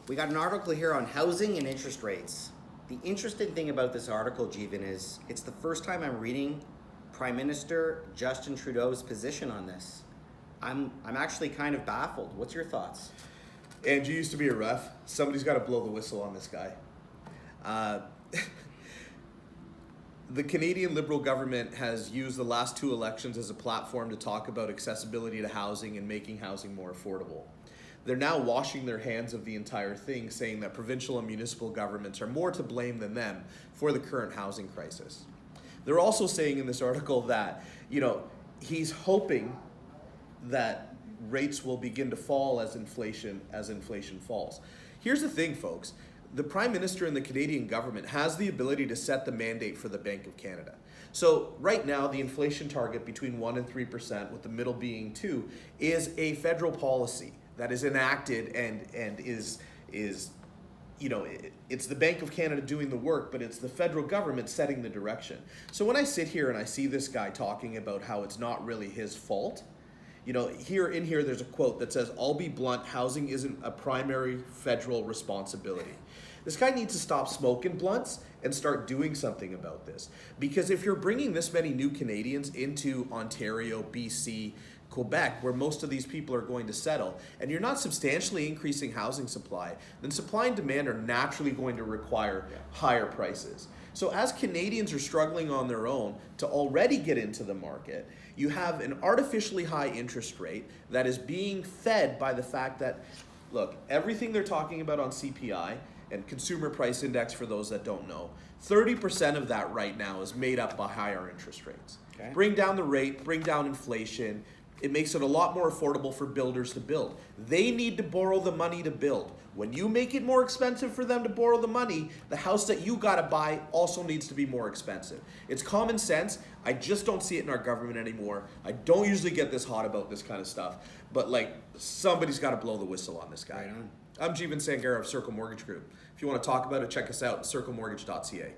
We got an article here on housing and interest rates. The interesting thing about this article, Jeevan, is it's the first time I'm reading Prime Minister Justin Trudeau's position on this. I'm actually kind of baffled. What's your thoughts? And you used to be a ref. Somebody's got to blow the whistle on this guy. The Canadian Liberal government has used the last two elections as a platform to talk about accessibility to housing and making housing more affordable. They're now washing their hands of the entire thing, saying that provincial and municipal governments are more to blame than them for the current housing crisis. They're also saying in this article that, he's hoping that rates will begin to fall as inflation falls. Here's the thing, folks. The Prime Minister and the Canadian government has the ability to set the mandate for the Bank of Canada. So right now, the inflation target between 1% and 3%, with the middle being 2%, is a federal policy that is enacted and is it's the Bank of Canada doing the work, but it's the federal government setting the direction. So when I sit here and I see this guy talking about how it's not really his fault, here there's a quote that says, "I'll be blunt, housing isn't a primary federal responsibility." This guy needs to stop smoking blunts and start doing something about this. Because if you're bringing this many new Canadians into Ontario, BC, Quebec, where most of these people are going to settle, and you're not substantially increasing housing supply, then supply and demand are naturally going to require higher prices. So as Canadians are struggling on their own to already get into the market, you have an artificially high interest rate that is being fed by the fact that, look, everything they're talking about on CPI and Consumer Price Index, for those that don't know, 30% of that right now is made up by higher interest rates. Okay. Bring down the rate, bring down inflation. It makes it a lot more affordable for builders to build. They need to borrow the money to build. When you make it more expensive for them to borrow the money, the house that you gotta buy also needs to be more expensive. It's common sense. I just don't see it in our government anymore. I don't usually get this hot about this kind of stuff, but somebody's gotta blow the whistle on this guy. Right on. I'm Jeevan Sangara of Circle Mortgage Group. If you want to talk about it, check us out at circlemortgage.ca.